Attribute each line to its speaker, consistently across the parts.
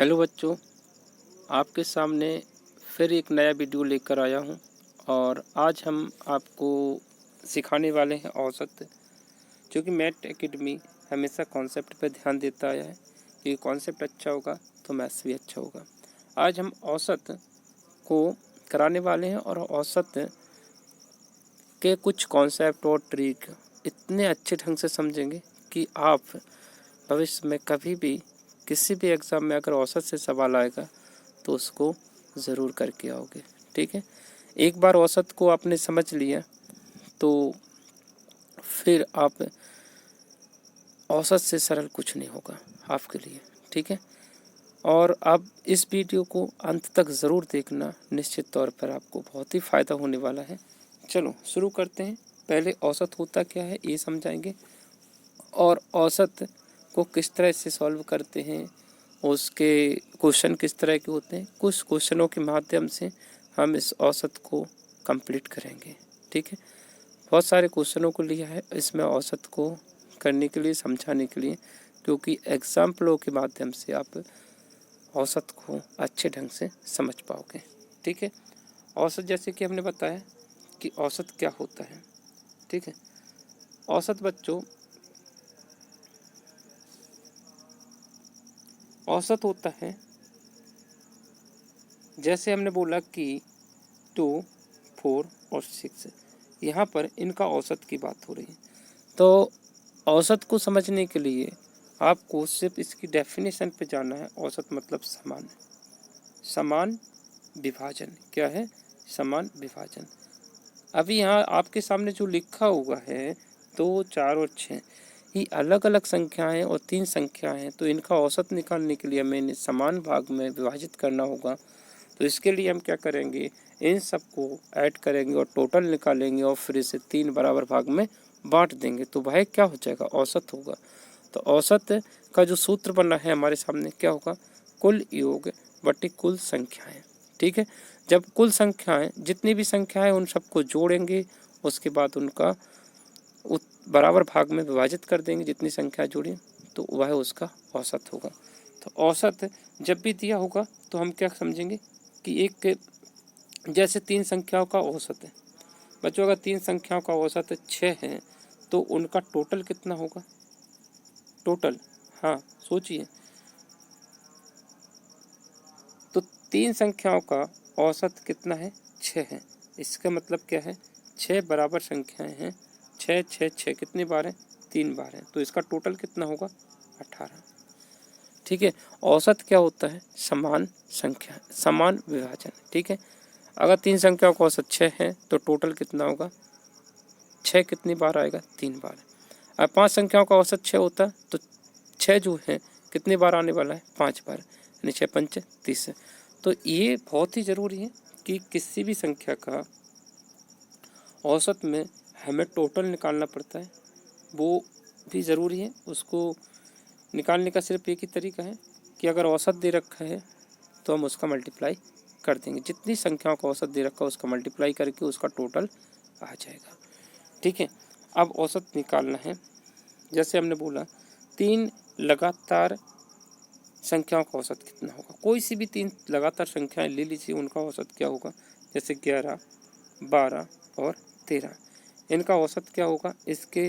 Speaker 1: Hello बच्चों, आपके सामने फिर एक नया वीडियो लेकर आया हूं और आज हम आपको सिखाने वाले हैं औसत। क्योंकि मैथ एकेडमी हमेशा कॉन्सेप्ट पर ध्यान देता आया है कि कॉन्सेप्ट अच्छा होगा तो मैथ्स भी अच्छा होगा। आज हम औसत को कराने वाले हैं और औसत के कुछ कॉन्सेप्ट और ट्रिक इतने अच्छे ढंग से समझेंगे कि आप भविष्य में कभी भी किसी भी एग्ज़ाम में अगर औसत से सवाल आएगा तो उसको ज़रूर करके आओगे। ठीक है, एक बार औसत को आपने समझ लिया तो फिर आप औसत से सरल कुछ नहीं होगा आपके लिए। ठीक है, और अब इस वीडियो को अंत तक ज़रूर देखना, निश्चित तौर पर आपको बहुत ही फ़ायदा होने वाला है। चलो शुरू करते हैं। पहले औसत होता क्या है ये समझाएंगे और औसत को किस तरह से सॉल्व करते हैं, उसके क्वेश्चन किस तरह के होते हैं। कुछ क्वेश्चनों के माध्यम से हम इस औसत को कंप्लीट करेंगे। ठीक है, बहुत सारे क्वेश्चनों को लिया है इसमें औसत को करने के लिए, समझाने के लिए, क्योंकि एग्जाम्पलों के माध्यम से आप औसत को अच्छे ढंग से समझ पाओगे। ठीक है, औसत जैसे कि हमने बताया कि औसत क्या होता है। ठीक है, औसत बच्चों औसत होता है, जैसे हमने बोला कि 2, 4 और 6, यहाँ पर इनका औसत की बात हो रही है। तो औसत को समझने के लिए आपको सिर्फ इसकी डेफिनेशन पे जाना है। औसत मतलब समान, समान विभाजन। क्या है? समान विभाजन। अभी यहाँ आपके सामने जो लिखा हुआ है 2, 4 और 6, ये अलग अलग संख्याएं और 3 संख्याएं हैं। तो इनका औसत निकालने के लिए हमें समान भाग में विभाजित करना होगा। तो इसके लिए हम क्या करेंगे, इन सबको ऐड करेंगे और टोटल निकालेंगे और फिर इसे 3 बराबर भाग में बांट देंगे। तो वह क्या हो जाएगा? औसत होगा। तो औसत का जो सूत्र बना है हमारे सामने क्या होगा? कुल योग बटे कुल संख्याएं। ठीक है, जब कुल संख्याएं, जितनी भी संख्याएं उन सबको जोड़ेंगे, उसके बाद उनका बराबर भाग में विभाजित कर देंगे, जितनी संख्या जोड़ी तो वह उसका औसत होगा। तो औसत जब भी दिया होगा तो हम क्या समझेंगे कि एक, जैसे 3 संख्याओं का औसत है बच्चों, अगर 3 संख्याओं का औसत 6 है तो उनका टोटल कितना होगा? टोटल, हाँ सोचिए, तो 3 संख्याओं का औसत कितना है? 6 है। इसका मतलब क्या है? 6 बराबर संख्याएं हैं, 6 6 6 कितनी बार है? 3 बार है। तो इसका टोटल कितना होगा? 18। ठीक है, औसत क्या होता है? समान संख्या, समान विभाजन। ठीक है, अगर 3 संख्याओं का औसत 6 है तो टोटल कितना होगा? 6 कितनी बार आएगा? 3 बार। अब 5 संख्याओं का औसत 6 होता है तो 6 जो है कितनी बार आने वाला है? 5 बार, यानी 6 पंच 30। तो ये बहुत ही ज़रूरी है कि किसी भी संख्या का औसत में हमें टोटल निकालना पड़ता है, वो भी ज़रूरी है। उसको निकालने का सिर्फ एक ही तरीका है कि अगर औसत दे रखा है तो हम उसका मल्टीप्लाई कर देंगे। जितनी संख्याओं का औसत दे रखा है उसका मल्टीप्लाई करके उसका टोटल आ जाएगा। ठीक है, अब औसत निकालना है। जैसे हमने बोला 3 लगातार संख्याओं का औसत कितना होगा? कोई सी भी 3 लगातार संख्याएं ले लीजिए, उनका औसत क्या होगा? जैसे 11, 12 और 13, इनका औसत क्या होगा? इसके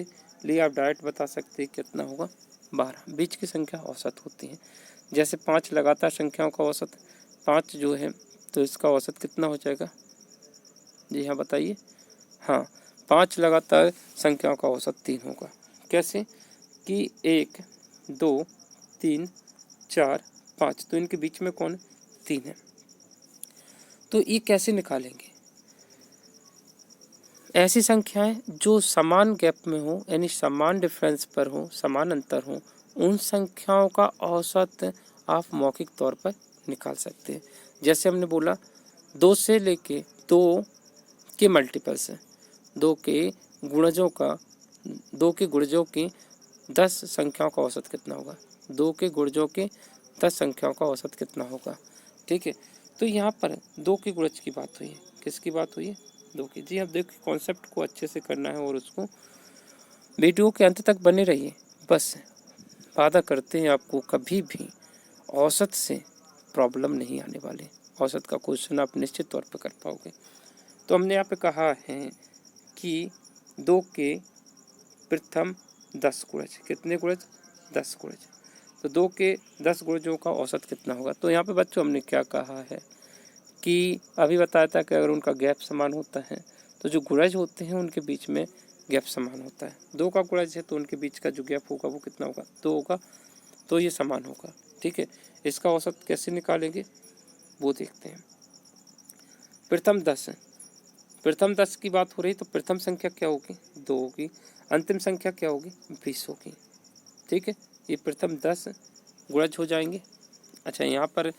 Speaker 1: लिए आप डायरेक्ट बता सकते हैं कितना होगा? 12। बीच की संख्या औसत होती है। जैसे 5 लगातार संख्याओं का औसत 5 जो है तो इसका औसत कितना हो जाएगा? जी हाँ बताइए। हाँ, 5 लगातार संख्याओं का औसत 3 होगा। कैसे? कि 1, 2, 3, 4, 5, तो इनके बीच में कौन है? 3 है। तो ये कैसे निकालेंगे? ऐसी संख्याएं जो समान गैप में हो, यानी समान डिफरेंस पर हो, समान अंतर हो, उन संख्याओं का औसत आप मौखिक तौर पर निकाल सकते हैं। जैसे हमने बोला 2 से लेके 2 के मल्टीपल्स है, 2 के गुणजों का, 2 के गुणजों की 10 संख्याओं का औसत कितना होगा? 2 के गुणजों के 10 संख्याओं का औसत कितना होगा? ठीक है, तो यहाँ पर 2 के गुणज की बात हुई है। किसकी बात हुई है? 2 की। जी, अब देखिए कॉन्सेप्ट को अच्छे से करना है और उसको वीडियो के अंत तक बने रहिए। बस वादा करते हैं आपको कभी भी औसत से प्रॉब्लम नहीं आने वाली। औसत का क्वेश्चन आप निश्चित तौर पर कर पाओगे। तो हमने यहाँ पे कहा है कि 2 के प्रथम 10 गुणज, कितने गुणज? 10 गुणज। तो 2 के 10 गुणजों का औसत कितना होगा? तो यहाँ पे बच्चों हमने क्या कहा है कि अभी बताया था कि अगर उनका गैप समान होता है तो जो गुणज होते हैं उनके बीच में गैप समान होता है। 2 का गुणज है तो उनके बीच का जो गैप होगा वो कितना होगा? 2 होगा, तो ये समान होगा। ठीक है, इसका औसत कैसे निकालेंगे वो देखते हैं। प्रथम 10, प्रथम 10 की बात हो रही तो प्रथम संख्या क्या होगी? 2 होगी। अंतिम संख्या क्या होगी? 20 होगी। ठीक है, ये प्रथम 10 गुणज हो जाएंगे। अच्छा, यहाँ पर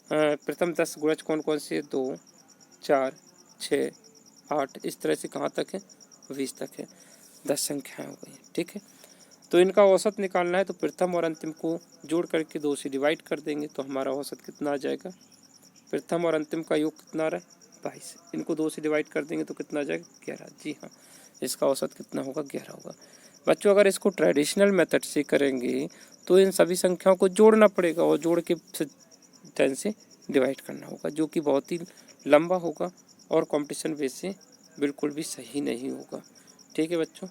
Speaker 1: प्रथम 10 गुणज कौन कौन से? 2, 4, 6, 8, इस तरह से कहाँ तक है? 20 तक है। 10 संख्याएं हो गई। ठीक है, तो इनका औसत निकालना है तो प्रथम और अंतिम को जोड़ करके 2 से डिवाइड कर देंगे तो हमारा औसत कितना आ जाएगा? प्रथम और अंतिम का योग कितना आ रहा है? 22। इनको 2 से डिवाइड कर देंगे तो कितना आ जाएगा? 11। जी हाँ, इसका औसत कितना होगा? 11 होगा। बच्चों अगर इसको ट्रेडिशनल मेथड से करेंगे तो इन सभी संख्याओं को जोड़ना पड़ेगा और जोड़ के 10 से डिवाइड करना होगा, जो कि बहुत ही लंबा होगा और कंपटीशन बेस से बिल्कुल भी सही नहीं होगा। ठीक है बच्चों,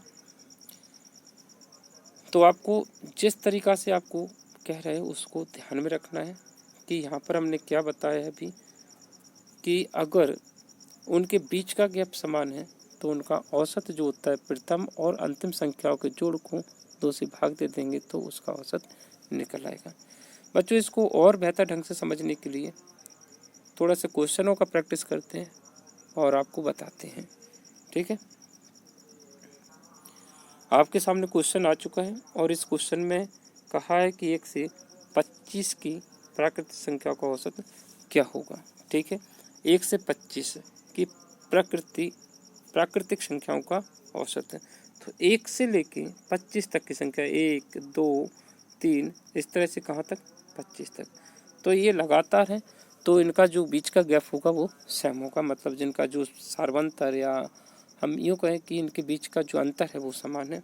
Speaker 1: तो आपको जिस तरीक़ा से आपको कह रहे हैं उसको ध्यान में रखना है कि यहाँ पर हमने क्या बताया है अभी कि अगर उनके बीच का गैप समान है तो उनका औसत जो होता है प्रथम और अंतिम संख्याओं के जोड़ को 2 से भाग दे देंगे तो उसका औसत निकल आएगा। बच्चों इसको और बेहतर ढंग से समझने के लिए थोड़ा सा क्वेश्चनों का प्रैक्टिस करते हैं और आपको बताते हैं। ठीक है, आपके सामने क्वेश्चन आ चुका है और इस क्वेश्चन में कहा है कि 1 से 25 की प्राकृतिक संख्या का औसत क्या होगा। ठीक है, 1 से 25 की प्राकृतिक संख्याओं का औसत है। तो 1 से लेके 25 तक की संख्या 1, 2, 3 इस तरह से कहाँ तक? 25 तक। तो ये लगातार है तो इनका जो बीच का गैप होगा वो सेम होगा, मतलब जिनका जो सार्वंतर या हम यूँ कहें कि इनके बीच का जो अंतर है वो समान है।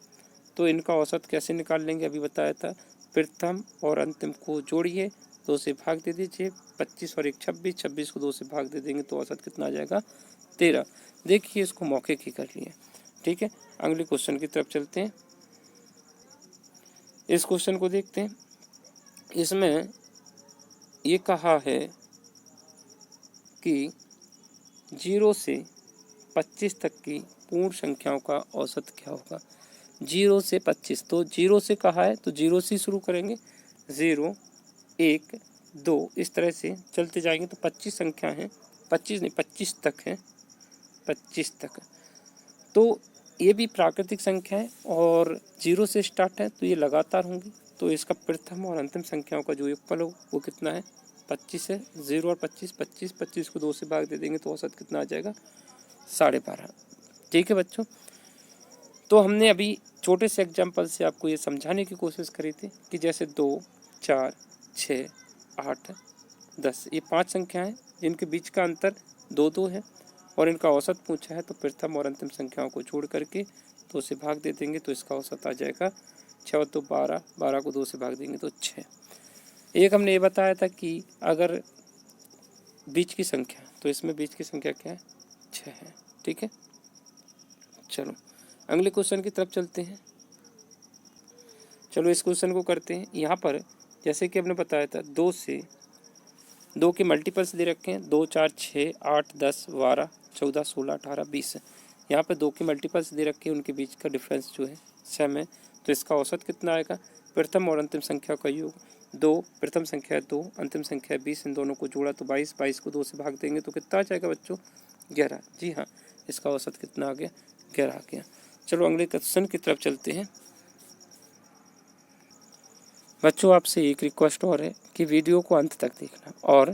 Speaker 1: तो इनका औसत कैसे निकाल लेंगे? अभी बताया था, प्रथम और अंतिम को जोड़िए, 2 से भाग दे दीजिए, 25 और 1 26, 26 को 2 से भाग दे देंगे तो औसत कितना आ जाएगा? 13। देखिए इसको मौके की कर लिए। ठीक है, अगले क्वेश्चन की तरफ चलते हैं। इस क्वेश्चन को देखते हैं। इसमें ये कहा है कि 0 से 25 तक की पूर्ण संख्याओं का औसत क्या होगा? 0 से 25, तो 0 से कहा है तो 0 से शुरू करेंगे, 0, 1, 2 इस तरह से चलते जाएंगे तो 25 संख्या है, 25 नहीं 25 तक है, 25 तक। तो ये भी प्राकृतिक संख्या है और 0 से स्टार्ट है तो ये लगातार होंगी। तो इसका प्रथम और अंतिम संख्याओं का जो योगफल हो वो कितना है? 25 है। 0 और 25, 25, 25 को 2 से भाग दे देंगे तो औसत कितना आ जाएगा? 12.5। ठीक है बच्चों, तो हमने अभी छोटे से एग्जाम्पल से आपको ये समझाने की कोशिश करी थी कि जैसे 2, 4, 6, 8, 10 ये 5 संख्या हैं जिनके बीच का अंतर 2-2 है और इनका औसत पूछा है तो प्रथम और अंतिम संख्याओं को जोड़ करके 2 से भाग दे देंगे तो इसका औसत आ जाएगा 6 तो 12, 12 को 2 से भाग देंगे तो 6। एक हमने ये बताया था कि अगर बीच की संख्या, तो इसमें बीच की संख्या क्या है? 6 है। ठीक है, चलो अगले क्वेश्चन की तरफ चलते हैं। चलो इस क्वेश्चन को करते हैं। यहाँ पर जैसे कि हमने बताया था 2 से 2 के मल्टीपल्स दे रखे हैं, 2, 4, 6, 8, 10, 12, 14, 16, 18, 20। यहाँ पर 2 के मल्टीपल्स दे रखे हैं, उनके बीच का डिफरेंस जो है सेम है तो इसका औसत कितना आएगा? प्रथम और अंतिम संख्या का योग 2, प्रथम संख्या 2, अंतिम संख्या 20, इन दोनों को जोड़ा तो 22, 22 को 2 से भाग देंगे तो कितना आ जाएगा बच्चों? 11। जी हाँ, इसका औसत कितना आ गया? 11 आ गया। चलो अगले क्वेश्चन की तरफ चलते हैं। बच्चों आपसे एक रिक्वेस्ट और है कि वीडियो को अंत तक देखना, और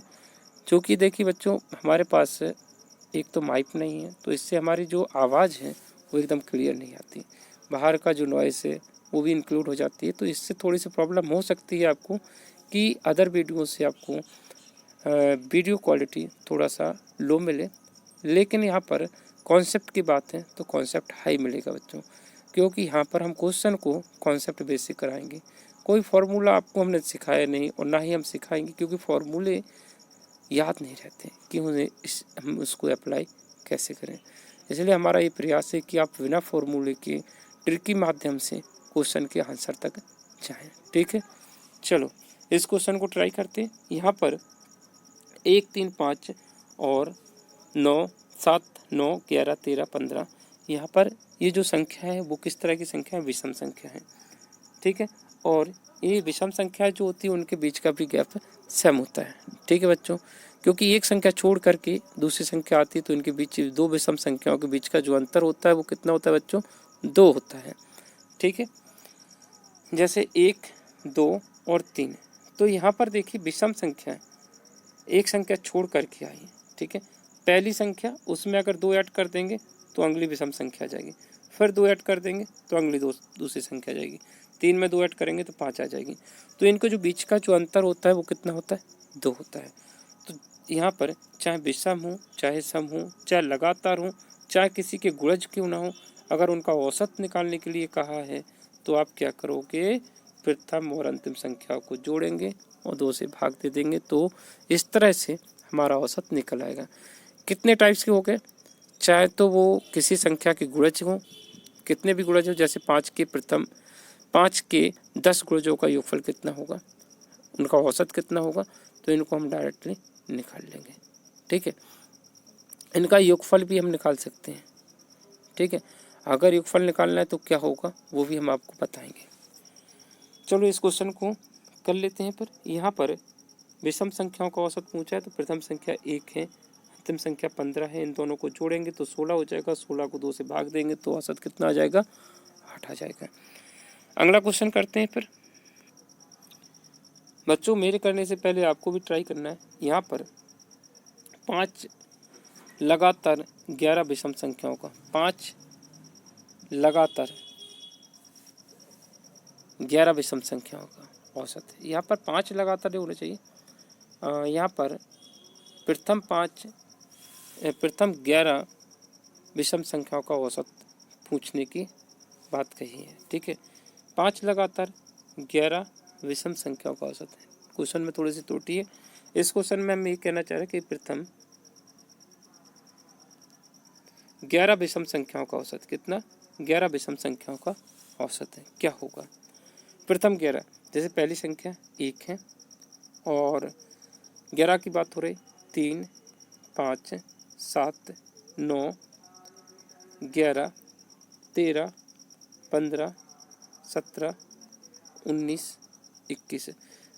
Speaker 1: क्योंकि देखिए बच्चों हमारे पास एक तो माइक नहीं है तो इससे हमारी जो आवाज़ है वो एकदम क्लियर नहीं आती, बाहर का जो नॉइस है वो भी इंक्लूड हो जाती है, तो इससे थोड़ी सी प्रॉब्लम हो सकती है आपको कि अदर वीडियो से आपको वीडियो क्वालिटी थोड़ा सा लो मिले। लेकिन यहाँ पर कॉन्सेप्ट की बात है तो कॉन्सेप्ट हाई मिलेगा बच्चों, क्योंकि यहाँ पर हम क्वेश्चन को कॉन्सेप्ट बेस से कराएंगे। कोई फार्मूला आपको हमने सिखाया नहीं और ना ही हम सिखाएंगे, क्योंकि फार्मूले याद नहीं रहते कि हम उसको अप्लाई कैसे करें। इसलिए हमारा ये प्रयास है कि आप बिना फार्मूले के ट्रिकी माध्यम से क्वेश्चन के आंसर तक जाएं। ठीक है, चलो इस क्वेश्चन को ट्राई करते हैं। यहाँ पर 1, 3, 5 और 9, 7, 9, 11, 13, 15, यहाँ पर ये जो संख्या है वो किस तरह की संख्या है? विषम संख्या है। ठीक है, और ये विषम संख्या जो होती है उनके बीच का भी गैप सेम होता है। ठीक है बच्चों, क्योंकि एक संख्या छोड़ करके दूसरी संख्या आती है तो इनके बीच दो विषम संख्याओं के बीच का जो अंतर होता है वो कितना होता है बच्चों? 2 होता है। ठीक है, जैसे 1, 2 और 3, तो यहाँ पर देखिए विषम संख्या एक संख्या छोड़ करके आई। ठीक है, पहली संख्या उसमें अगर 2 ऐड कर देंगे तो अगली विषम संख्या आ जाएगी, फिर 2 ऐड कर देंगे तो अगली दूसरी संख्या आ जाएगी, 3 में 2 ऐड करेंगे तो 5 आ जाएगी। तो इनको जो बीच का जो अंतर होता है वो कितना होता है? 2 होता है। तो यहाँ पर चाहे विषम हो, चाहे सम हो, चाहे लगातार हो, चाहे किसी के गुणज क्यों ना हो, अगर उनका औसत निकालने के लिए कहा है तो आप क्या करोगे? प्रथम और अंतिम संख्या को जोड़ेंगे और 2 से भाग दे देंगे, तो इस तरह से हमारा औसत निकल आएगा। कितने टाइप्स के हो गए? चाहे तो वो किसी संख्या के गुणज हो, कितने भी गुणज हो, जैसे 5 के 10 गुणजों का योगफल कितना होगा, उनका औसत कितना होगा, तो इनको हम डायरेक्टली निकाल लेंगे। ठीक है, इनका योगफल भी हम निकाल सकते हैं। ठीक है, अगर योगफल निकालना है तो क्या होगा वो भी हम आपको बताएंगे। चलो इस क्वेश्चन को कर लेते हैं। पर यहाँ पर विषम संख्याओं का औसत पूछा है तो प्रथम संख्या 1 है, अंतिम संख्या 15 है, इन दोनों को जोड़ेंगे तो 16 हो जाएगा, 16 को 2 से भाग देंगे तो औसत कितना आ जाएगा? 8 आ जाएगा। अगला क्वेश्चन करते हैं। फिर बच्चों मेरे करने से पहले आपको भी ट्राई करना है। यहाँ पर 5 लगातार 11 विषम संख्याओं का, 5 लगातार 11 विषम संख्याओं का औसत है। यहाँ पर 5 लगातार नहीं होना चाहिए, यहाँ पर प्रथम 11 विषम संख्याओं का औसत पूछने की बात कही है। ठीक है, 5 लगातार 11 विषम संख्याओं का औसत है। क्वेश्चन में थोड़ी सी त्रुटि है। इस क्वेश्चन में हम ये कहना चाह रहे हैं कि प्रथम 11 विषम संख्याओं का औसत कितना? 11 विषम संख्याओं का औसत है, क्या होगा? प्रथम 11, जैसे पहली संख्या 1 है और 11 की बात हो रही, 3, 5, 7, 9, 11, 13, 15, 17, 19, 21,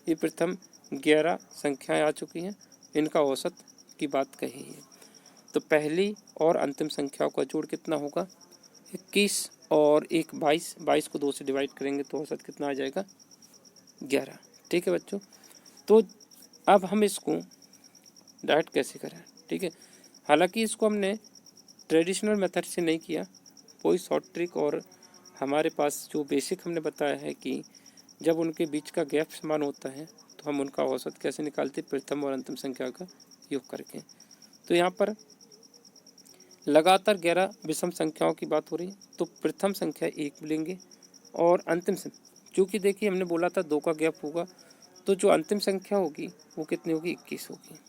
Speaker 1: ये प्रथम 11 संख्याएं आ चुकी हैं, इनका औसत की बात कही है। तो पहली और अंतिम संख्याओं का जोड़ कितना होगा? 21 और 1 22, 22 को 2 से डिवाइड करेंगे तो औसत कितना आ जाएगा? 11। ठीक है बच्चों, तो अब हम इसको डायरेक्ट कैसे करें? ठीक है, हालांकि इसको हमने ट्रेडिशनल मेथड से नहीं किया, कोई शॉर्ट ट्रिक, और हमारे पास जो बेसिक हमने बताया है कि जब उनके बीच का गैप समान होता है तो हम उनका औसत कैसे निकालते? प्रथम और अंतिम संख्या का योग करके। तो यहाँ पर लगातार 11 विषम संख्याओं की बात हो रही है, तो प्रथम संख्या 1 लेंगे और अंतिम संख्या, क्योंकि देखिए हमने बोला था 2 का गैप होगा, तो जो अंतिम संख्या होगी वो कितनी होगी? 21 होगी।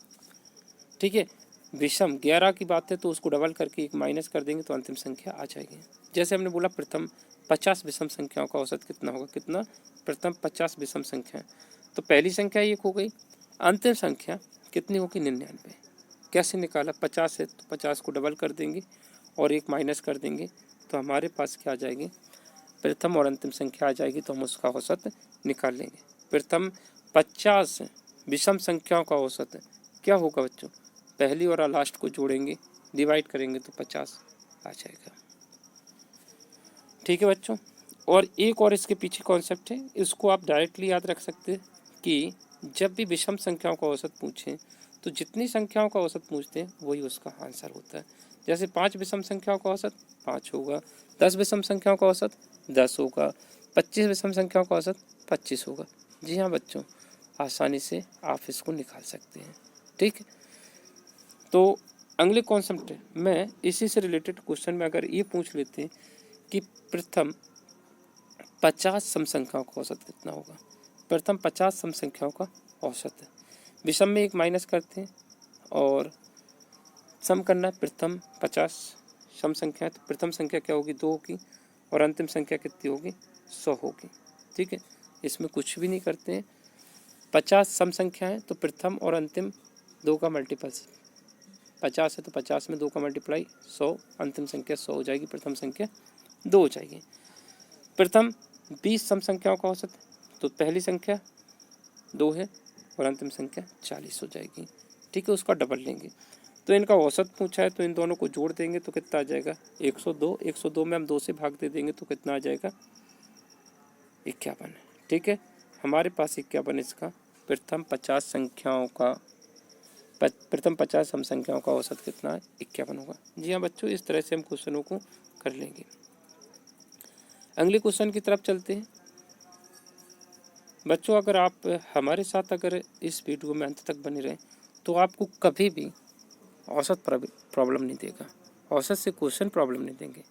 Speaker 1: ठीक है, विषम 11 की बात है तो उसको डबल करके 1 माइनस कर देंगे तो अंतिम संख्या आ जाएगी। जैसे हमने बोला प्रथम 50 विषम संख्याओं का औसत कितना होगा? कितना? प्रथम 50 विषम संख्या, तो पहली संख्या 1 हो गई, अंतिम संख्या कितनी होगी? 99। कैसे निकाला? 50 है तो 50 को डबल कर देंगे और 1 माइनस कर देंगे तो हमारे पास क्या आ जाएगी? प्रथम और अंतिम संख्या आ जाएगी, तो हम उसका औसत निकाल लेंगे। प्रथम 50 विषम संख्याओं का औसत क्या होगा बच्चों? पहली और लास्ट को जोड़ेंगे, डिवाइड करेंगे तो 50 आ जाएगा। ठीक है बच्चों, और एक और इसके पीछे कॉन्सेप्ट है, इसको आप डायरेक्टली याद रख सकते हैं कि जब भी विषम संख्याओं का औसत पूछें तो जितनी संख्याओं का औसत पूछते हैं वही उसका आंसर होता है। जैसे 5 विषम संख्याओं का औसत 5 होगा, 10 विषम संख्याओं का औसत 10 होगा, 25 विषम संख्याओं का औसत 25 होगा। जी हाँ बच्चों, आसानी से आप इसको निकाल सकते हैं। ठीक है, तो अगले कॉन्सेप्ट में इसी से रिलेटेड क्वेश्चन में अगर ये पूछ लेते हैं कि प्रथम 50 सम संख्याओं का औसत कितना होगा। प्रथम 50 सम संख्याओं का औसत है। विषम में एक माइनस करते हैं और सम करना है। प्रथम 50 सम संख्या है तो प्रथम संख्या क्या होगी, 2 होगी और अंतिम संख्या कितनी होगी, 100 होगी। ठीक है, इसमें कुछ भी नहीं करते हैं। 50 सम संख्या है तो प्रथम और अंतिम 2 का मल्टीपल 50 है तो 50 में 2 का मल्टीप्लाई 100, अंतिम संख्या 100 हो जाएगी, प्रथम संख्या 2 हो जाएगी। प्रथम 20 सम संख्याओं का औसत है तो पहली संख्या 2 है और अंतिम संख्या 40 हो जाएगी। ठीक है, उसका डबल लेंगे तो इनका औसत पूछा है तो इन दोनों को जोड़ देंगे तो कितना आ जाएगा, 102। 102 में हम 2 से भाग दे देंगे तो कितना आ जाएगा, 51। ठीक है, हमारे पास 51 इसका प्रथम 50 संख्याओं का प्रथम 50 सम संख्याओं का औसत कितना है, 51 होगा। जी हाँ बच्चों, इस तरह से हम क्वेश्चनों को कर लेंगे। अगले क्वेश्चन की तरफ चलते हैं। बच्चों अगर आप हमारे साथ अगर इस वीडियो में अंत तक बने रहें तो आपको कभी भी औसत प्रॉब्लम नहीं देगा। औसत से क्वेश्चन प्रॉब्लम नहीं देंगे,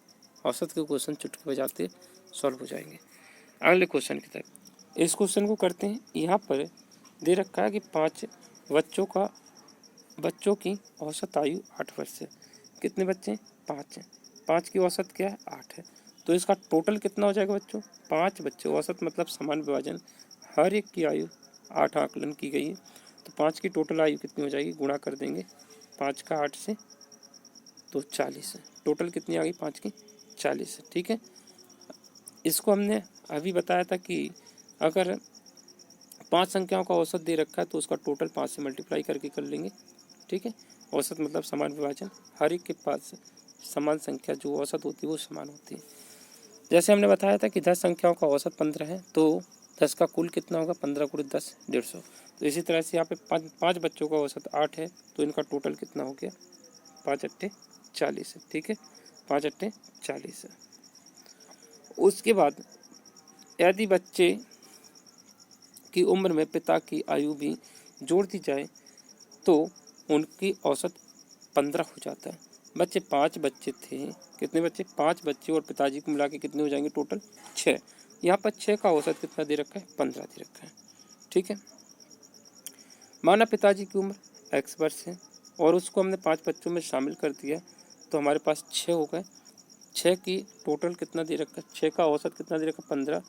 Speaker 1: औसत के क्वेश्चन चुटकी बजाते सॉल्व हो जाएंगे। अगले क्वेश्चन की तरफ, इस क्वेश्चन को करते हैं। यहाँ पर दे रखा है कि 5 बच्चों की औसत आयु 8 वर्ष है। कितने बच्चे हैं, 5 हैं। 5 की औसत क्या है, 8 है। तो इसका टोटल कितना हो जाएगा बच्चों, 5 बच्चे। औसत मतलब समान विभाजन, हर एक की आयु 8 आकलन की गई है तो 5 की टोटल आयु कितनी हो जाएगी, गुणा कर देंगे 5 का 8 से तो 40 है। टोटल कितनी आ गई, 5 की 40 है। ठीक है, इसको हमने अभी बताया था कि अगर 5 संख्याओं का औसत दे रखा है तो उसका टोटल 5 से मल्टीप्लाई करके कर लेंगे। ठीक है, औसत मतलब समान विभाजन, हर एक के पास समान संख्या जो औसत होती है वो समान होती है। जैसे हमने बताया था कि 10 संख्याओं का औसत 15 है तो 10 का कुल कितना होगा, 15 × 10 150। तो इसी तरह से यहाँ पे 5 बच्चों का औसत 8 है तो इनका टोटल कितना हो गया, 5 × 40 है। ठीक है, 5 × 40 है। उसके बाद यदि बच्चे की उम्र में पिता की आयु भी जोड़ दी जाए तो उनकी औसत 15 हो जाता है। बच्चे 5 बच्चे थे, कितने बच्चे, 5 बच्चे और पिताजी को मिला के कितने हो जाएंगे, टोटल 6। यहाँ पर 6 का औसत कितना दे रखा है, 15 दे रखा है। ठीक है, माना पिताजी की उम्र x वर्ष है और उसको हमने 5 बच्चों में शामिल कर दिया तो हमारे पास 6 हो गए। 6 की टोटल कितना दे रखा है, 6 का औसत कितना दे रखा है, 15।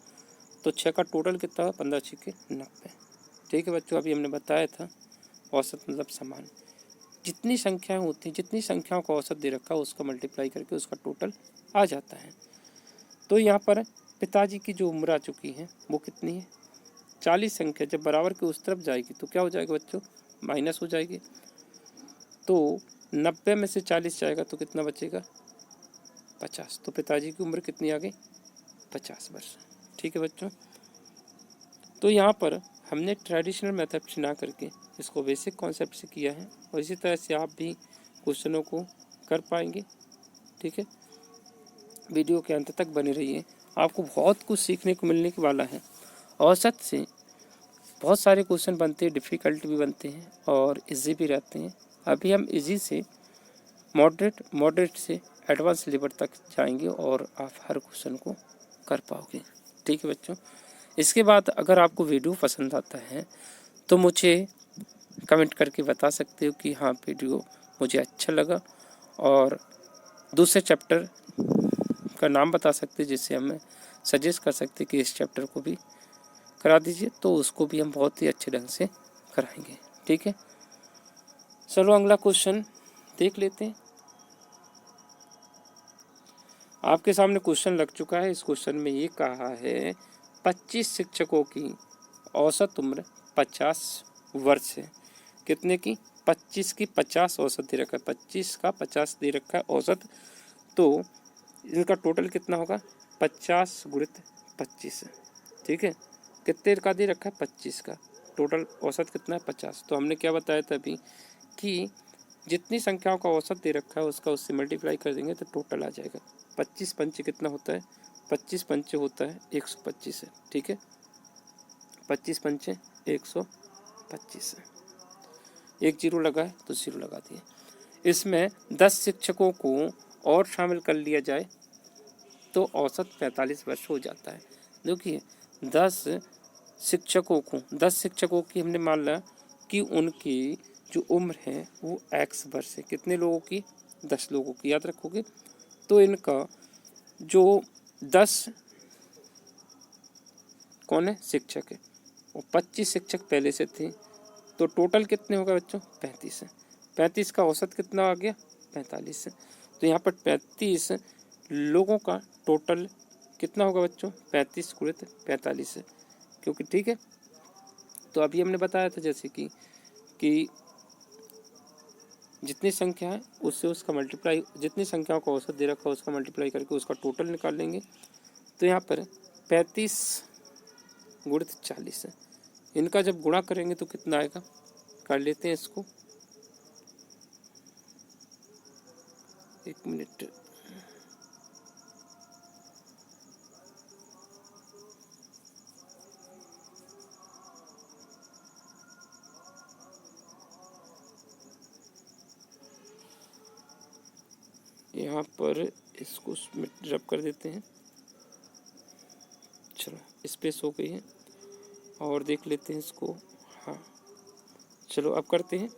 Speaker 1: तो 6 का टोटल कितना हुआ, 15 × 6 = 90। ठीक है बच्चों, अभी हमने बताया था औसत मतलब समान। जितनी संख्याएं होती हैं, जितनी संख्याओं का औसत दे रखा है उसका मल्टीप्लाई करके उसका टोटल आ जाता है। तो यहाँ पर पिताजी की जो उम्र आ चुकी है वो कितनी है, 40 संख्या जब बराबर के उस तरफ जाएगी तो क्या हो जाएगा बच्चों, माइनस हो जाएगी। तो 90 में से 40 जाएगा तो कितना बचेगा, 50। तो पिताजी की उम्र कितनी आ गई, 50 वर्ष। ठीक है बच्चों, तो यहाँ पर हमने ट्रेडिशनल मेथड से ना करके इसको बेसिक कॉन्सेप्ट से किया है और इसी तरह से आप भी क्वेश्चनों को कर पाएंगे। ठीक है, वीडियो के अंत तक बने रहिए, आपको बहुत कुछ सीखने को मिलने के वाला है। औसत से बहुत सारे क्वेश्चन बनते हैं, डिफ़िकल्ट भी बनते हैं और इजी भी रहते हैं। अभी हम इजी से मॉडरेट से एडवांस लेवल तक जाएंगे और आप हर क्वेश्चन को कर पाओगे। ठीक है बच्चों, इसके बाद अगर आपको वीडियो पसंद आता है तो मुझे कमेंट करके बता सकते हो कि हाँ वीडियो मुझे अच्छा लगा, और दूसरे चैप्टर का नाम बता सकते जिससे हमें सजेस्ट कर सकते कि इस चैप्टर को भी करा दीजिए, तो उसको भी हम बहुत ही अच्छे ढंग से कराएंगे। ठीक है, चलो अगला क्वेश्चन देख लेते हैं। आपके सामने क्वेश्चन लग चुका है। इस क्वेश्चन में ये कहा है 25 शिक्षकों की औसत उम्र 50 वर्ष है। कितने की, 25 की 50 औसत दे रखा है, 25 का 50 दे रखा है औसत। तो इनका टोटल कितना होगा, 50 × 25 है। ठीक है, कितने का दे रखा है, 25 का, टोटल औसत कितना है, 50। तो हमने क्या बताया था अभी कि जितनी संख्याओं का औसत दे रखा है उसका उससे मल्टीप्लाई कर देंगे तो टोटल आ जाएगा। 25 पंचे कितना होता है, 25 पंचे होता है 125 है। ठीक है, 25 पंचे 125 है। एक जीरो लगा है तो जीरो लगा दिए। इसमें 10 शिक्षकों को और शामिल कर लिया जाए तो औसत 45 वर्ष हो जाता है। देखिए 10 शिक्षकों को, 10 शिक्षकों की हमने मान लिया कि उनकी जो उम्र है वो x वर्ष है। कितने लोगों की? 10 लोगों की, याद रखोगे। तो इनका जो 10 कौन है? शिक्षक है, और 25 शिक्षक पहले से थे, तो टोटल कितने होगा बच्चों? 35 है। 35 का औसत कितना आ गया? 45 है। तो यहाँ पर 35 लोगों का टोटल कितना होगा बच्चों? 35 गुणित 45 है, क्योंकि ठीक है। तो अभी हमने बताया था जैसे कि जितनी संख्या है उससे उसका मल्टीप्लाई, जितनी संख्याओं का औसत दे रखा है उसका मल्टीप्लाई करके उसका टोटल निकाल लेंगे। तो यहाँ पर 35 गुणित 40 है, इनका जब गुणा करेंगे तो कितना आएगा? कर लेते हैं इसको, एक मिनट। यहाँ पर इसको रब कर देते हैं, चलो स्पेस हो गई है, और देख लेते हैं इसको। हाँ चलो अब करते हैं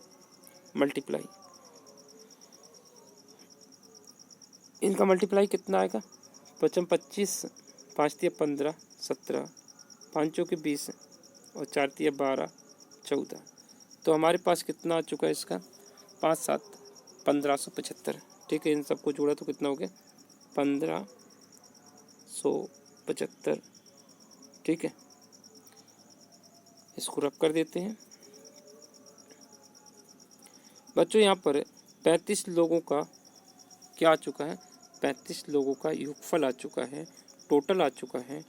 Speaker 1: मल्टीप्लाई। इनका मल्टीप्लाई कितना आएगा? 25, 5 तिया 15, 17, 5 चौके 20 और 4 तिया 12, 14। तो हमारे पास कितना आ चुका है इसका? 5 7 1575। ठीक है, इन सबको जोड़ा तो कितना हो गया? 1575। ठीक है, इसको रब कर देते हैं बच्चों। यहाँ पर 35 लोगों का क्या आ चुका है? 35 लोगों का योगफल आ चुका है, टोटल आ चुका है,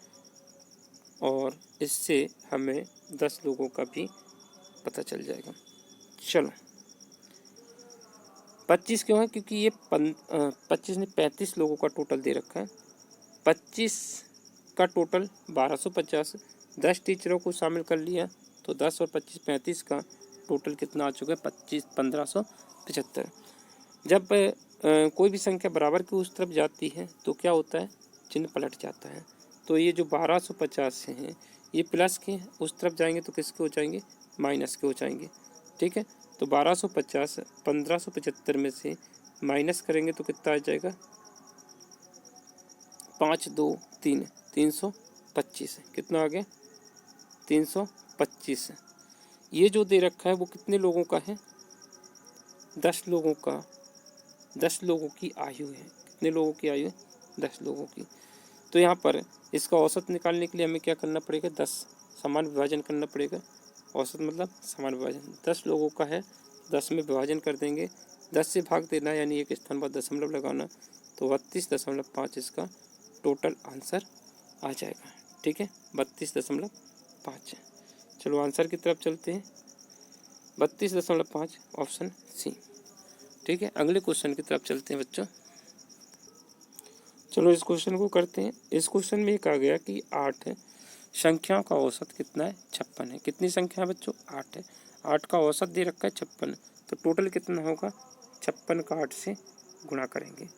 Speaker 1: और इससे हमें 10 लोगों का भी पता चल जाएगा। चलो 25 क्यों है? क्योंकि ये 25 ने 35 लोगों का टोटल दे रखा है। 25 का टोटल 1250, 10 टीचरों को शामिल कर लिया तो 10 और 25 35 का टोटल कितना आ चुका है? 1575। जब कोई भी संख्या बराबर की उस तरफ जाती है तो क्या होता है? चिन्ह पलट जाता है। तो ये जो 1250 हैं ये प्लस के उस तरफ जाएंगे तो किसके हो जाएंगे? माइनस के हो जाएंगे। ठीक है, तो 1250 1575 में से माइनस करेंगे तो कितना आ जाएगा? 5 2 3 325। कितना आ गया? 325। ये जो दे रखा है वो कितने लोगों का है? 10 लोगों का, 10 लोगों की आयु है। कितने लोगों की आयु है? 10 लोगों की। तो यहाँ पर इसका औसत निकालने के लिए हमें क्या करना पड़ेगा? 10 समान विभाजन करना पड़ेगा। औसत मतलब समान विभाजन। 10 लोगों का है, 10 में विभाजन कर देंगे, 10 से भाग देना, यानी एक स्थान पर दशमलव लगाना, तो 32.5 इसका टोटल आंसर आ जाएगा। ठीक है, 32.5। चलो आंसर की तरफ चलते हैं। 32.5 ऑप्शन सी। ठीक है, अगले क्वेश्चन की तरफ चलते हैं बच्चों। चलो इस क्वेश्चन को करते हैं। इस क्वेश्चन में एक आ गया कि 8 संख्याओं का औसत कितना है? 56 है। कितनी संख्या है बच्चों? 8 है। 8 का औसत दे रखा है 56, तो टोटल कितना होगा? 56 का 8 से गुणा करेंगे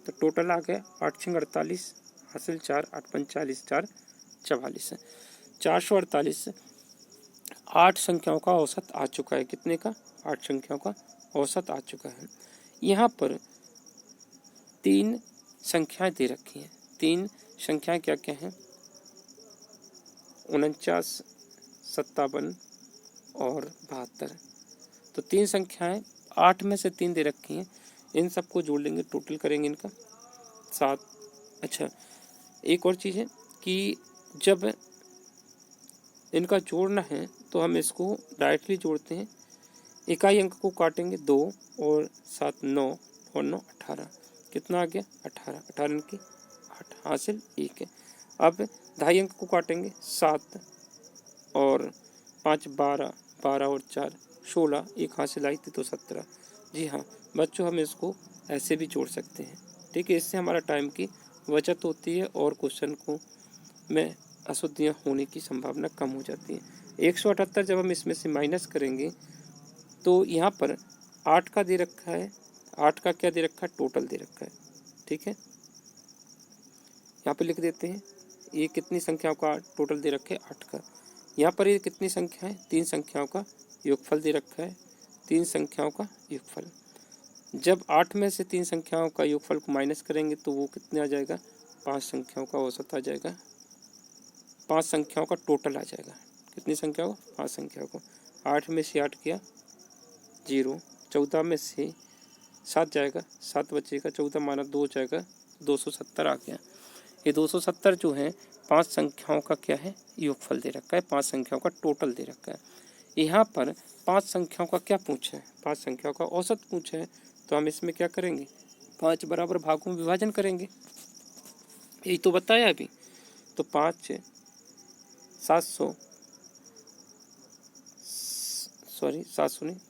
Speaker 1: तो टोटल आ गया 8 6 48, हासिल 4, 8 5 40, 4 44 है। 448 8 संख्याओं का औसत आ चुका है। कितने का? 8 संख्याओं का औसत आ चुका है। यहाँ पर 3 संख्याएं दे रखी हैं। 3 संख्याएं क्या क्या हैं? 49, 57 और 72। तो 3 संख्याएं 8 में से 3 दे रखी हैं, इन सबको जोड़ लेंगे, टोटल करेंगे इनका 7। अच्छा, एक और चीज़ है कि जब इनका जोड़ना है तो हम इसको डायरेक्टली जोड़ते हैं। इकाई अंक को काटेंगे 2 और 7 9 और 9 18। कितना आ गया? 18। 18 इनकी 8, हासिल 1 है। अब ढाई अंक को काटेंगे 7 और 5 12, 12 और 4 16, 1 हासिल आई थी तो 17। जी हाँ बच्चों, हम इसको ऐसे भी जोड़ सकते हैं। ठीक है, इससे हमारा टाइम की बचत होती है और क्वेश्चन को में अशुद्धियाँ होने की संभावना कम हो जाती है। 178 जब हम इसमें से माइनस करेंगे तो यहाँ पर 8 का दे रखा है, 8 का क्या दे रखा है? टोटल दे रखा है। ठीक है, यहाँ पे लिख देते हैं ये कितनी संख्याओं का टोटल दे रखे 8 का। यहाँ पर ये कितनी संख्या है, 3 संख्याओं का योगफल दे रखा है, 3 संख्याओं का योगफल। जब 8 में से 3 संख्याओं का योगफल को माइनस करेंगे तो वो कितने आ जाएगा, 5 संख्याओं का औसत आ जाएगा, 5 संख्याओं का टोटल आ जाएगा। कितनी संख्या को, 5 संख्याओं को। 8 में से 8 किया 0, 14 में से 7 जाएगा, 7 बचेगा, 14 माना 2 जाएगा, 270 आ गया। ये 270 जो है 5 संख्याओं का क्या है, योगफल दे रखा है, 5 संख्याओं का टोटल दे रखा है। यहाँ पर 5 संख्याओं का क्या पूछा है, 5 संख्याओं का औसत पूछा है, तो हम इसमें क्या करेंगे, 5 बराबर भागों में विभाजन करेंगे, यही तो बताया अभी। तो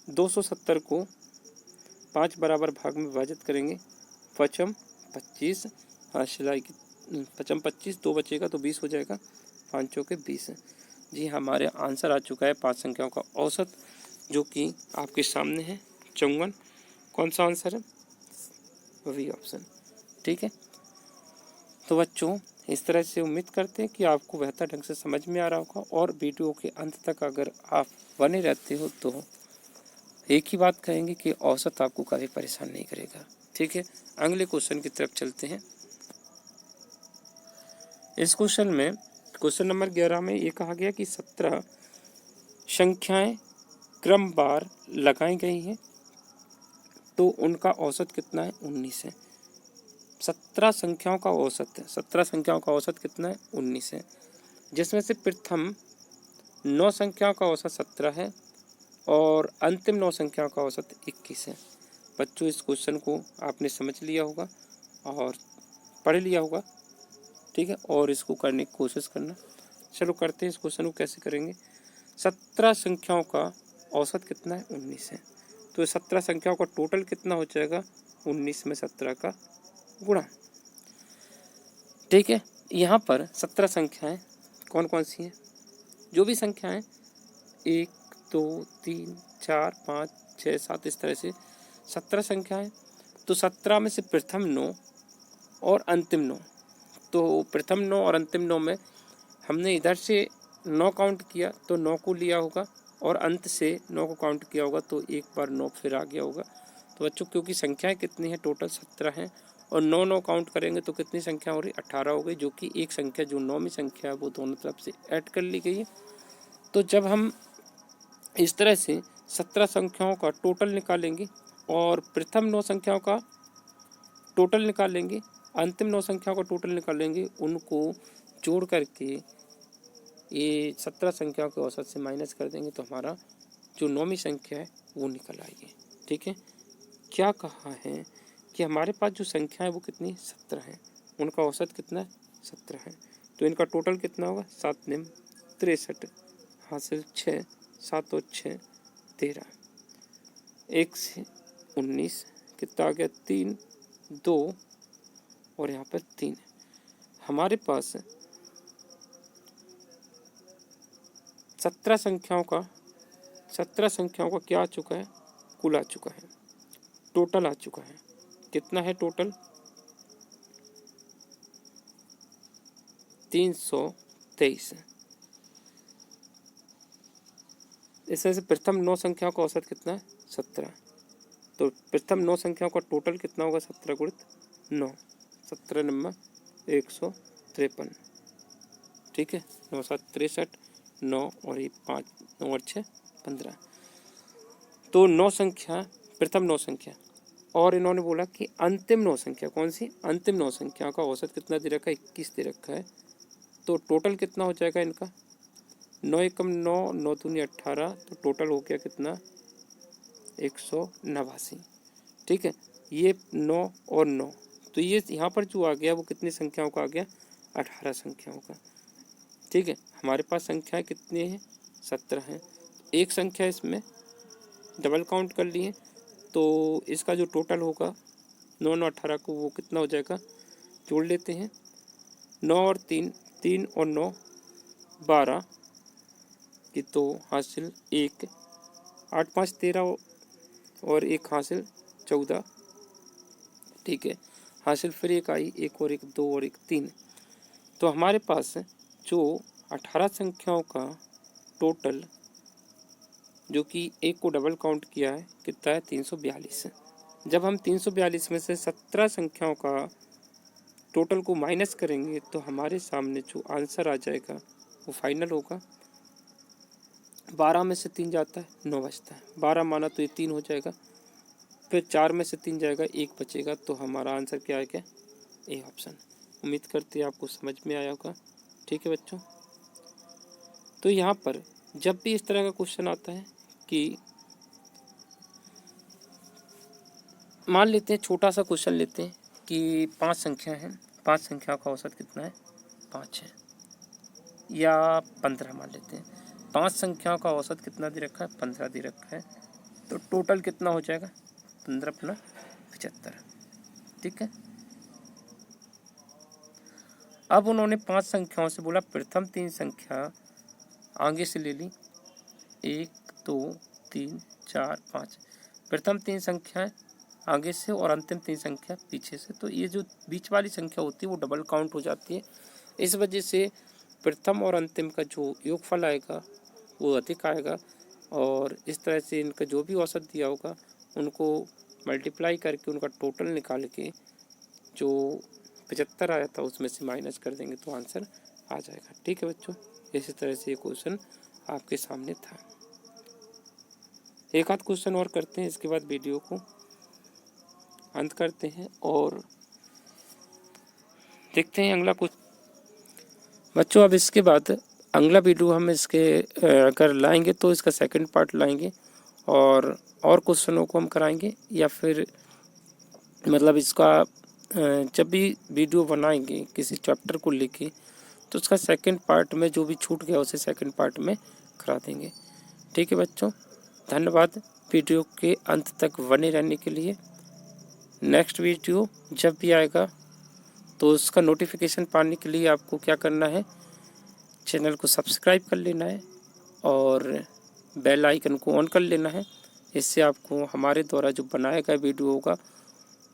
Speaker 1: 270 को 5 बराबर भाग में विभाजित करेंगे, 5 25 हासिल आएगी, 5 25, 2 बचेगा तो 20 हो जाएगा, 5 चौके 20 है। जी हमारे आंसर आ चुका है 5 संख्याओं का औसत, जो कि आपके सामने है 54। कौन सा आंसर है, वही ऑप्शन। ठीक है, तो बच्चों इस तरह से उम्मीद करते हैं कि आपको बेहतर ढंग से समझ में आ रहा होगा, और वीडियो के अंत तक अगर आप बने रहते हो तो एक ही बात कहेंगे कि औसत आपको कभी परेशान नहीं करेगा। ठीक है, अगले क्वेश्चन की तरफ चलते हैं। इस क्वेश्चन में क्वेश्चन नंबर 11 में ये कहा गया कि 17 संख्याएं क्रमवार लगाई गई हैं, तो उनका औसत कितना है, 19 है। 17 संख्याओं का औसत है, 17 संख्याओं का औसत कितना है, 19 है, जिसमें से प्रथम 9 संख्याओं का औसत 17 है और अंतिम 9 संख्याओं का औसत 21 है। बच्चों इस क्वेश्चन को आपने समझ लिया होगा और पढ़ लिया होगा। ठीक है, और इसको करने की कोशिश करना। चलो करते हैं, इस क्वेश्चन को कैसे करेंगे। 17 संख्याओं का औसत कितना है, 19 है, तो 17 संख्याओं का टोटल कितना हो जाएगा, 19 में 17 का गुणा। ठीक है, यहाँ पर 17 संख्याएं कौन कौन सी हैं, जो भी संख्याएं 1 2 3 4 5 6 7 इस तरह से 17 संख्याएं, तो 17 में से प्रथम 9 और अंतिम 9, तो प्रथम 9 और अंतिम 9 में हमने इधर से 9 काउंट किया तो 9 को लिया होगा, और अंत से 9 को काउंट किया होगा तो एक बार 9 फिर आ गया होगा। तो बच्चों क्योंकि संख्याएं कितनी है, टोटल 17 हैं, और 9 काउंट करेंगे तो कितनी संख्या हो रही, 18 हो गई, जो कि एक संख्या जो 9वीं संख्या है वो दोनों तरफ से ऐड कर ली गई है। तो जब हम इस तरह से 17 संख्याओं का टोटल निकालेंगे और प्रथम 9 संख्याओं का टोटल निकालेंगे, अंतिम 9 संख्याओं का टोटल निकालेंगे, उनको जोड़ करके ये 17 संख्याओं के औसत से माइनस कर देंगे तो हमारा जो 9वीं संख्या है वो निकल आएगी। ठीक है, क्या कहा है कि हमारे पास जो संख्या है वो कितनी, 17 है, उनका औसत कितना है, 17 है, तो इनका टोटल कितना होगा, 7 निम 63 हासिल 6, 7 और 6 13, 1 से 19 कितना आ गया, 3 2 और यहाँ पर 3। हमारे पास 17 संख्याओं का क्या आ चुका है, कुल आ चुका है, टोटल आ चुका है। कितना है टोटल, 323। इसमें से प्रथम 9 संख्याओं का औसत कितना है, 17, तो प्रथम 9 संख्याओं का टोटल कितना होगा, 17 गुणित 9, 17 नंबर 153। ठीक है, 9 7 63, 9 और ये 5, 9 और 6 15, तो 9 संख्या प्रथम 9 संख्या, और इन्होंने बोला कि अंतिम 9 संख्या कौन सी, अंतिम 9 संख्या का औसत कितना दे रखा है, 21 दे रखा है, तो टोटल कितना हो जाएगा इनका, 9 एकम 9, 9 दूनी 18, तो टोटल हो गया कितना, 189। ठीक है, ये 9 और 9, तो ये यहाँ पर जो आ गया वो कितनी संख्याओं का आ गया, 18 संख्याओं का। ठीक है, हमारे पास संख्याएं कितनी हैं, 17 हैं, एक संख्या इसमें डबल काउंट कर लिए, तो इसका जो टोटल होगा 9 9 18 को वो कितना हो जाएगा, जोड़ लेते हैं, 9 और 3, 3 और 9 12 की, तो हासिल 1, 8 5 13 और 1 हासिल 14। ठीक है, हासिल फिर 1 आई, 1 और 1 2 और 1 3, तो हमारे पास जो 18 संख्याओं का टोटल जो कि एक को डबल काउंट किया है कितना है 342 है। जब हम 342 में से 17 संख्याओं का टोटल को माइनस करेंगे तो हमारे सामने जो आंसर आ जाएगा वो फाइनल होगा। 12 में से 3 जाता है 9 बचता है, 12 माना तो ये 3 हो जाएगा, फिर 4 में से 3 जाएगा 1 बचेगा, तो हमारा आंसर क्या आएगा ए ऑप्शन। उम्मीद करते हैं आपको समझ में आया होगा। ठीक है बच्चों, तो यहाँ पर जब भी इस तरह का क्वेश्चन आता है कि मान लेते हैं, छोटा सा क्वेश्चन लेते हैं कि 5 संख्या है, 5 संख्या का औसत कितना है 5 है, या 15 मान लेते हैं। 5 संख्याओं का औसत कितना दे रखा है 15 दे रखा है, तो टोटल कितना हो जाएगा 15 अपना 75। ठीक है, अब उन्होंने 5 संख्याओं से बोला प्रथम 3 संख्या आगे से ले ली, 1 2 3 4 5, प्रथम 3 संख्याएं आगे से और अंतिम 3 संख्या पीछे से। तो ये जो बीच वाली संख्या होती है वो डबल काउंट हो जाती है, इस वजह से प्रथम और अंतिम का जो योगफल आएगा वो अधिक आएगा, और इस तरह से इनका जो भी औसत दिया होगा उनको मल्टीप्लाई करके उनका टोटल निकाल के जो 75 आया था उसमें से माइनस कर देंगे तो आंसर आ जाएगा। ठीक है बच्चों, इसी तरह से ये क्वेश्चन आपके सामने था। एक आध क्वेश्चन और करते हैं, इसके बाद वीडियो को अंत करते हैं और देखते हैं अगला कुछ। बच्चों अब इसके बाद अगला वीडियो हम इसके अगर लाएंगे तो इसका सेकंड पार्ट लाएंगे और क्वेश्चनों को हम कराएंगे, या फिर मतलब इसका जब भी वीडियो बनाएंगे किसी चैप्टर को लेके तो उसका सेकंड पार्ट में जो भी छूट गया उसे सेकंड पार्ट में करा देंगे। ठीक है बच्चों, धन्यवाद वीडियो के अंत तक बने रहने के लिए। नेक्स्ट वीडियो जब भी आएगा तो उसका नोटिफिकेशन पाने के लिए आपको क्या करना है, चैनल को सब्सक्राइब कर लेना है और बेल आइकन को ऑन कर लेना है। इससे आपको हमारे द्वारा जो बनाया गया वीडियो होगा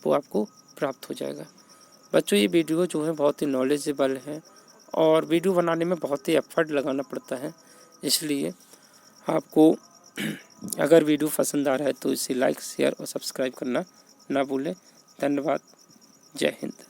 Speaker 1: वो आपको प्राप्त हो जाएगा। बच्चों ये वीडियो जो है बहुत ही नॉलेजेबल है और वीडियो बनाने में बहुत ही एफर्ट लगाना पड़ता है, इसलिए आपको अगर वीडियो पसंद आ रहा है तो इसे लाइक शेयर और सब्सक्राइब करना ना भूलें। धन्यवाद, जय हिंद।